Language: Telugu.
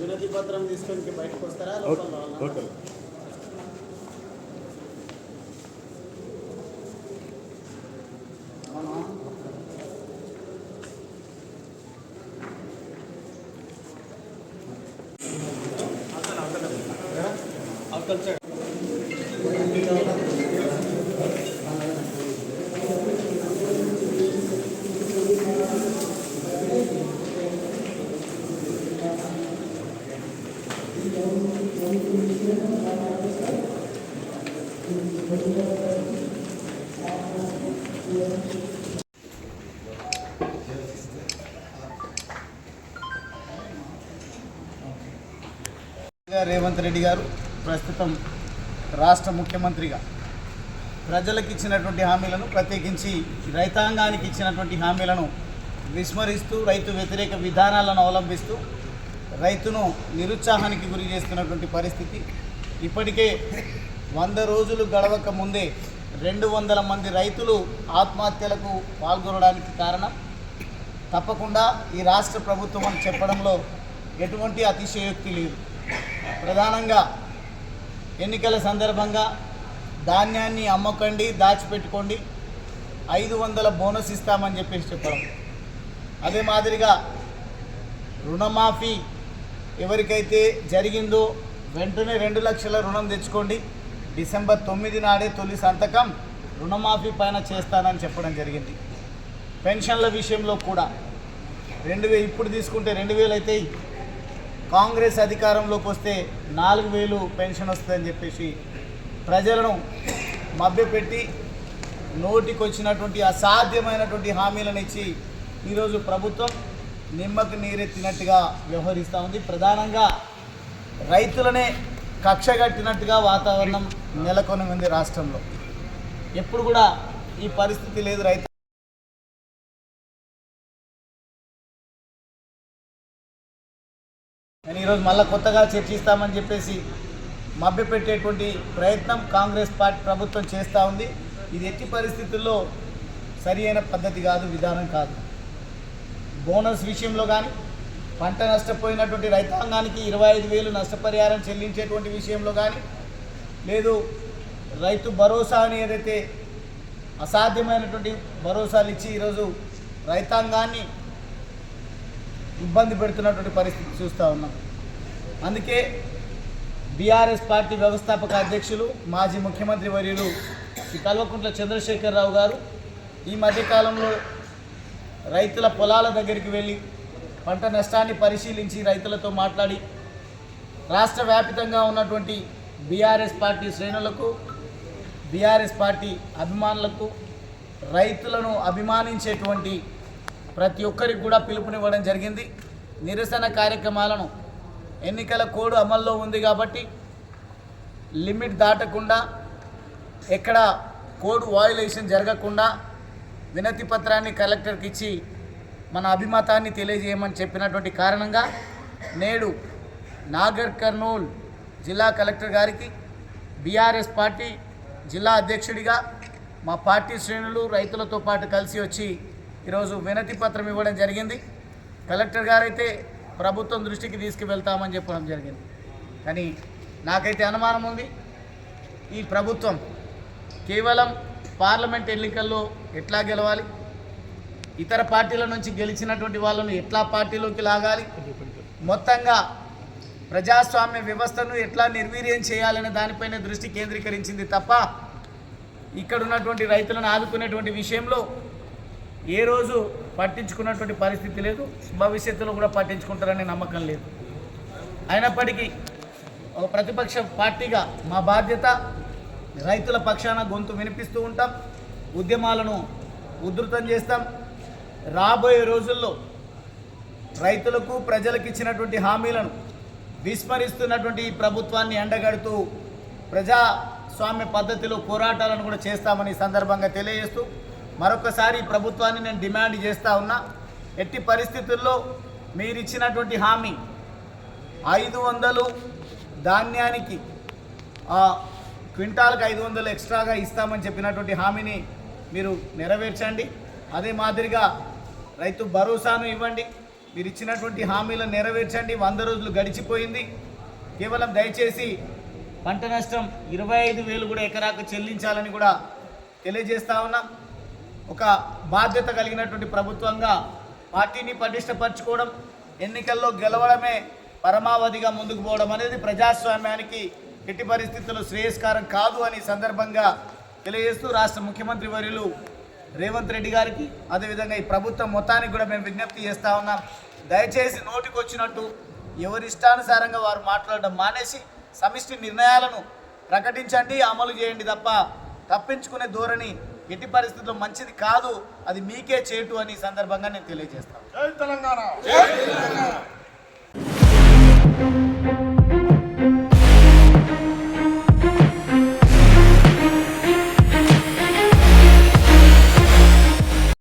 వినతి పత్రం తీసుకొని బయటకు వస్తారా లోకల్ రేవంత్ రెడ్డి గారు ప్రస్తుతం రాష్ట్ర ముఖ్యమంత్రిగా ప్రజలకు ఇచ్చినటువంటి హామీలను, ప్రత్యేకించి రైతాంగానికి ఇచ్చినటువంటి హామీలను విస్మరిస్తూ రైతు వ్యతిరేక విధానాలను అవలంబిస్తూ రైతును నిరుత్సాహానికి గురి చేస్తున్నటువంటి పరిస్థితి. ఇప్పటికే 100 రోజులు గడవక ముందే 200 మంది రైతులు ఆత్మహత్యలకు పాల్గొనడానికి కారణం తప్పకుండా ఈ రాష్ట్ర ప్రభుత్వం అని చెప్పడంలో ఎటువంటి అతిశయోక్తి లేదు. ప్రధానంగా ఎన్నికల సందర్భంగా ధాన్యాన్ని అమ్మకండి, దాచిపెట్టుకోండి, 500 బోనస్ ఇస్తామని చెప్పేసి చెప్పడం. అదే మాదిరిగా రుణమాఫీ ఎవరికైతే జరిగిందో వెంటనే 2 లక్షల రుణం తెచ్చుకోండి, డిసెంబర్ 9 నాడే తొలి సంతకం రుణమాఫీ పైన చేస్తానని చెప్పడం జరిగింది. పెన్షన్ల విషయంలో కూడా 2000 ఇప్పుడు తీసుకుంటే 2000 అయితే కాంగ్రెస్ అధికారంలోకి వస్తే 4000 పెన్షన్ వస్తుందని చెప్పేసి ప్రజలను మభ్యపెట్టి నోటికొచ్చినటువంటి అసాధ్యమైనటువంటి హామీలను ఇచ్చి ఈరోజు ప్రభుత్వం నిమ్మకు నీరెత్తినట్టుగా వ్యవహరిస్తూ ఉంది. ప్రధానంగా రైతులనే కక్షగట్టినట్టుగా వాతావరణం నెలకొని ఉంది రాష్ట్రంలో. ఎప్పుడు కూడా ఈ పరిస్థితి లేదు. రైతు కానీ ఈరోజు మళ్ళీ కొత్తగా చర్చిస్తామని చెప్పేసి మభ్యపెట్టేటువంటి ప్రయత్నం కాంగ్రెస్ పార్టీ ప్రభుత్వం చేస్తూ ఉంది. ఇది ఎట్టి పరిస్థితుల్లో సరి అయిన పద్ధతి కాదు, విధానం కాదు. బోనస్ విషయంలో కానీ, పంట నష్టపోయినటువంటి రైతాంగానికి 25,000 నష్టపరిహారం చెల్లించేటువంటి విషయంలో కానీ, లేదు రైతు భరోసా అని ఏదైతే అసాధ్యమైనటువంటి భరోసాలు ఇచ్చి ఈరోజు రైతాంగాన్ని ఇబ్బంది పెడుతున్నటువంటి పరిస్థితి చూస్తూ ఉన్నాం. అందుకే బీఆర్ఎస్ పార్టీ వ్యవస్థాపక అధ్యక్షులు, మాజీ ముఖ్యమంత్రి వర్యులు శ్రీ కల్వకుంట్ల చంద్రశేఖరరావు గారు ఈ మధ్యకాలంలో రైతుల పొలాల దగ్గరికి వెళ్ళి పంట నష్టాన్ని పరిశీలించి రైతులతో మాట్లాడి రాష్ట్ర వ్యాప్తంగా ఉన్నటువంటి బీఆర్ఎస్ పార్టీ శ్రేణులకు, బీఆర్ఎస్ పార్టీ అభిమానులకు, రైతులను అభిమానించేటువంటి ప్రతి ఒక్కరికి కూడా పిలుపునివ్వడం జరిగింది. నిరసన కార్యక్రమాలను ఎన్నికల కోడ్ అమల్లో ఉంది కాబట్టి లిమిట్ దాటకుండా, ఎక్కడ కోడ్ వయోలేషన్ జరగకుండా వినతి పత్రాన్ని కలెక్టర్కి ఇచ్చి మన అభిమతాన్ని తెలియజేయమని చెప్పినటువంటి కారణంగా నేడు నాగర్ కర్నూల్ జిల్లా కలెక్టర్ గారికి బీఆర్ఎస్ పార్టీ జిల్లా అధ్యక్షుడిగా మా పార్టీ శ్రేణులు రైతులతో పాటు కలిసి వచ్చి ఈరోజు వినతి పత్రం ఇవ్వడం జరిగింది. కలెక్టర్ గారైతే ప్రభుత్వం దృష్టికి తీసుకువెళ్తామని చెప్పడం జరిగింది. కానీ నాకైతే అనుమానం ఉంది, ఈ ప్రభుత్వం కేవలం పార్లమెంట్ ఎన్నికల్లో ఎట్లా గెలవాలి, ఇతర పార్టీల నుంచి గెలిచినటువంటి వాళ్ళను ఎట్లా పార్టీలోకి లాగాలి, మొత్తంగా ప్రజాస్వామ్య వ్యవస్థను ఎట్లా నిర్వీర్యం చేయాలనే దానిపైన దృష్టి కేంద్రీకరించింది తప్ప ఇక్కడ ఉన్నటువంటి రైతులను ఆదుకునేటువంటి విషయంలో ఏ రోజు పట్టించుకున్నటువంటి పరిస్థితి లేదు. భవిష్యత్తులో కూడా పట్టించుకుంటారనే నమ్మకం లేదు. అయినప్పటికీ ఒక ప్రతిపక్ష పార్టీగా మా బాధ్యత రైతుల పక్షాన గొంతు వినిపిస్తూ ఉంటాం, ఉద్యమాలను ఉధృతం చేస్తాం. రాబోయే రోజుల్లో రైతులకు, ప్రజలకు ఇచ్చినటువంటి హామీలను విస్మరిస్తున్నటువంటి ఈ ప్రభుత్వాన్ని ఎండగడుతూ ప్రజాస్వామ్య పద్ధతిలో పోరాటాలను కూడా చేస్తామని సందర్భంగా తెలియజేస్తూ మరొకసారి ప్రభుత్వాన్ని నేను డిమాండ్ చేస్తూ ఉన్నా, ఎట్టి పరిస్థితుల్లో మీరు ఇచ్చినటువంటి హామీ 500 ధాన్యానికి క్వింటాల్కి 500 ఎక్స్ట్రాగా ఇస్తామని చెప్పినటువంటి హామీని మీరు నెరవేర్చండి. అదే మాదిరిగా రైతు భరోసాను ఇవ్వండి. మీరు ఇచ్చినటువంటి హామీలను నెరవేర్చండి. 100 రోజులు గడిచిపోయింది. కేవలం దయచేసి పంట నష్టం 25,000 కూడా ఎకరాకు చెల్లించాలని కూడా తెలియజేస్తా ఉన్నాం. ఒక బాధ్యత కలిగినటువంటి ప్రభుత్వంగా పార్టీని పటిష్టపరచుకోవడం, ఎన్నికల్లో గెలవడమే పరమావధిగా ముందుకు పోవడం అనేది ప్రజాస్వామ్యానికి ఎట్టి పరిస్థితుల్లో శ్రేయస్కరం కాదు అని సందర్భంగా తెలియజేస్తూ రాష్ట్ర ముఖ్యమంత్రి వర్యులు రేవంత్ రెడ్డి గారికి, అదేవిధంగా ఈ ప్రభుత్వం మొత్తానికి కూడా మేము విజ్ఞప్తి చేస్తూ ఉన్నాం. దయచేసి నోటికి వచ్చినట్టు ఎవరి ఇష్టానుసారంగా వారు మాట్లాడడం మానేసి సమిష్టి నిర్ణయాలను ప్రకటించండి, అమలు చేయండి తప్ప తప్పించుకునే ధోరణి ఎట్టి పరిస్థితుల్లో మంచిది కాదు. అది మీకే చేటు అని సందర్భంగా నేను తెలియజేస్తాను. జై తెలంగాణ.